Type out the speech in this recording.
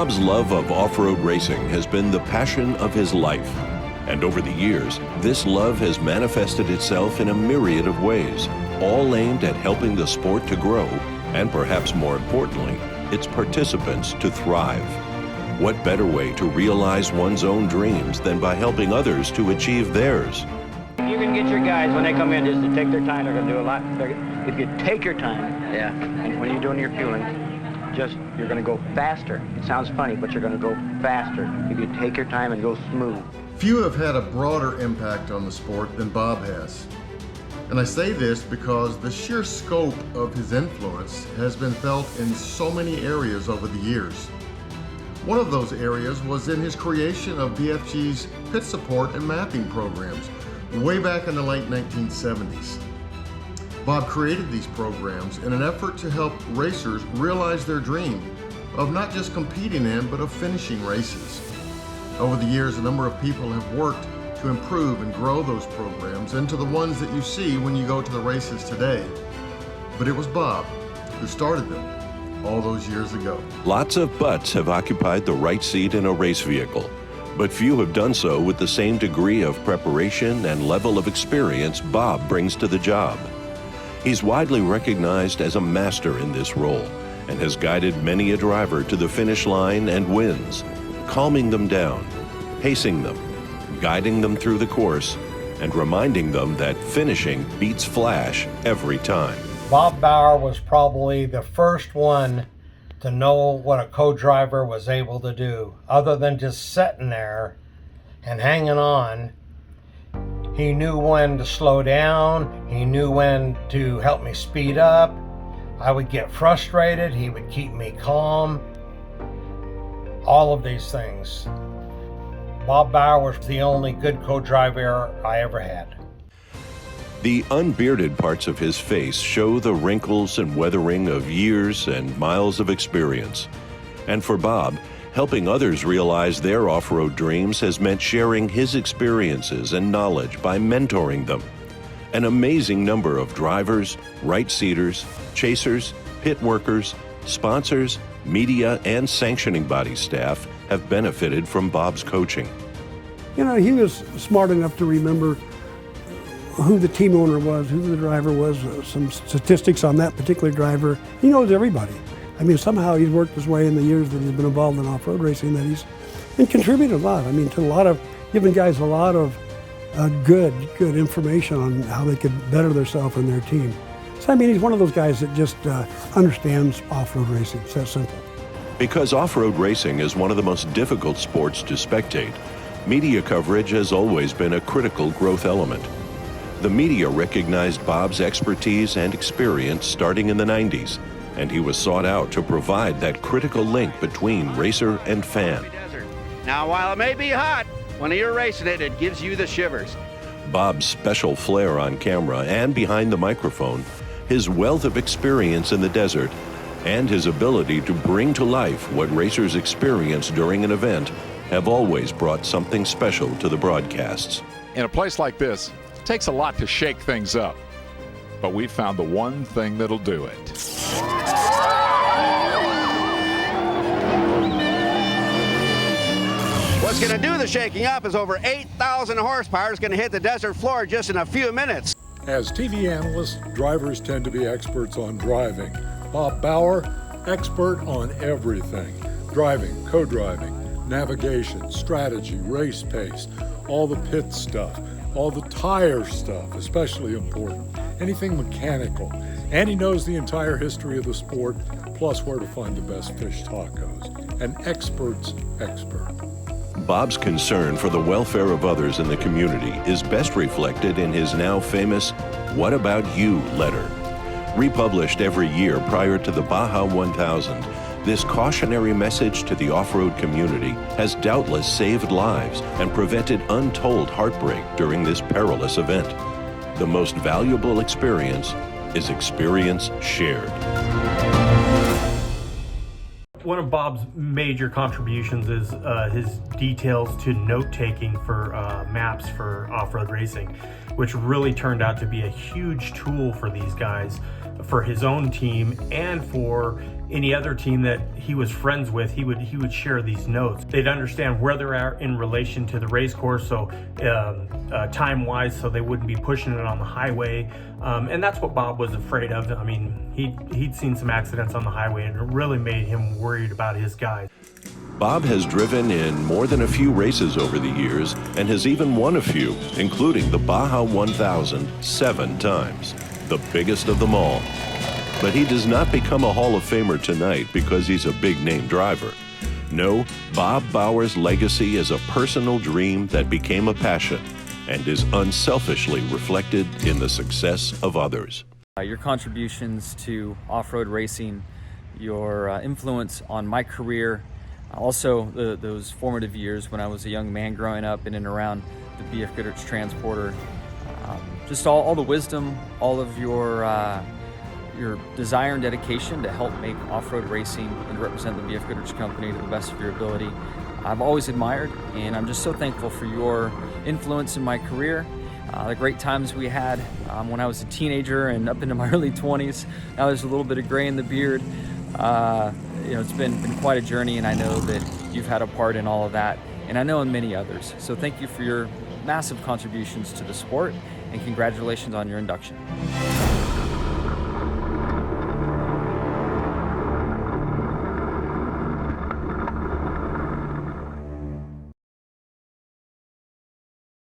Bob's love of off-road racing has been the passion of his life. And over the years, this love has manifested itself in a myriad of ways, all aimed at helping the sport to grow, and perhaps more importantly, its participants to thrive. What better way to realize one's own dreams than by helping others to achieve theirs? You can get your guys, when they come in, just to take their time. They're going to do a lot. If you take your time, and when you're doing your fueling, you're going to go faster. It sounds funny, but you're going to go faster if you take your time and go smooth. Few have had a broader impact on the sport than Bob has. And I say this because the sheer scope of his influence has been felt in so many areas over the years. One of those areas was in his creation of BFG's pit support and mapping programs way back in the late 1970s. Bob created these programs in an effort to help racers realize their dream of not just competing in, but of finishing races. Over the years, a number of people have worked to improve and grow those programs into the ones that you see when you go to the races today. But it was Bob who started them all those years ago. Lots of butts have occupied the right seat in a race vehicle, but few have done so with the same degree of preparation and level of experience Bob brings to the job. He's widely recognized as a master in this role and has guided many a driver to the finish line and wins, calming them down, pacing them, guiding them through the course, and reminding them that finishing beats flash every time. Bob Bauer was probably the first one to know what a co-driver was able to do. Other than just sitting there and hanging on, he knew when to slow down, he knew when to help me speed up. I would get frustrated, he would keep me calm. All of these things. Bob Bauer was the only good co-driver I ever had. The unbearded parts of his face show the wrinkles and weathering of years and miles of experience. And for Bob, helping others realize their off-road dreams has meant sharing his experiences and knowledge by mentoring them. An amazing number of drivers, right-seaters, chasers, pit workers, sponsors, media, and sanctioning body staff have benefited from Bob's coaching. You know, he was smart enough to remember who the team owner was, who the driver was, some statistics on that particular driver. He knows everybody. I mean, somehow he's worked his way in the years that he's been involved in off-road racing that he's and contributed a lot. I mean, to a lot of, giving guys a lot of good information on how they could better themselves and their team. So, I mean, he's one of those guys that just understands off-road racing. It's that simple. Because off-road racing is one of the most difficult sports to spectate, media coverage has always been a critical growth element. The media recognized Bob's expertise and experience starting in the 90s, and he was sought out to provide that critical link between racer and fan. Now, while it may be hot, when you're racing it, it gives you the shivers. Bob's special flair on camera and behind the microphone, his wealth of experience in the desert, and his ability to bring to life what racers experience during an event have always brought something special to the broadcasts. In a place like this, it takes a lot to shake things up, but we've found the one thing that'll do it. What's going to do the shaking up is over 8,000 horsepower is going to hit the desert floor just in a few minutes. As TV analysts, drivers tend to be experts on driving. Bob Bauer, expert on everything. Driving, co-driving, navigation, strategy, race pace, all the pit stuff, all the tire stuff, especially important, anything mechanical. And he knows the entire history of the sport, plus where to find the best fish tacos. An expert's expert. Bob's concern for the welfare of others in the community is best reflected in his now famous "What About You" letter. Republished every year prior to the Baja 1000, this cautionary message to the off-road community has doubtless saved lives and prevented untold heartbreak during this perilous event. The most valuable experience is experience shared. One of Bob's major contributions is his details to note-taking for maps for off-road racing, which really turned out to be a huge tool for these guys, for his own team, and for any other team that he was friends with, he would share these notes. They'd understand where they're at in relation to the race course, so time-wise, so they wouldn't be pushing it on the highway. And that's what Bob was afraid of. I mean, he'd seen some accidents on the highway, and it really made him worried about his guys. Bob has driven in more than a few races over the years and has even won a few, including the Baja 1000 7 times, the biggest of them all. But he does not become a Hall of Famer tonight because he's a big-name driver. No, Bob Bauer's legacy is a personal dream that became a passion and is unselfishly reflected in the success of others. Your contributions to off-road racing, your influence on my career, also those formative years when I was a young man growing up in and around the B.F. Goodrich Transporter, just all the wisdom, all of your desire and dedication to help make off-road racing and represent the B.F. Goodrich Company to the best of your ability, I've always admired, and I'm just so thankful for your influence in my career. The great times we had when I was a teenager and up into my early 20s. Now there's a little bit of gray in the beard. It's been quite a journey, and I know that you've had a part in all of that, and I know in many others. So thank you for your massive contributions to the sport, and congratulations on your induction.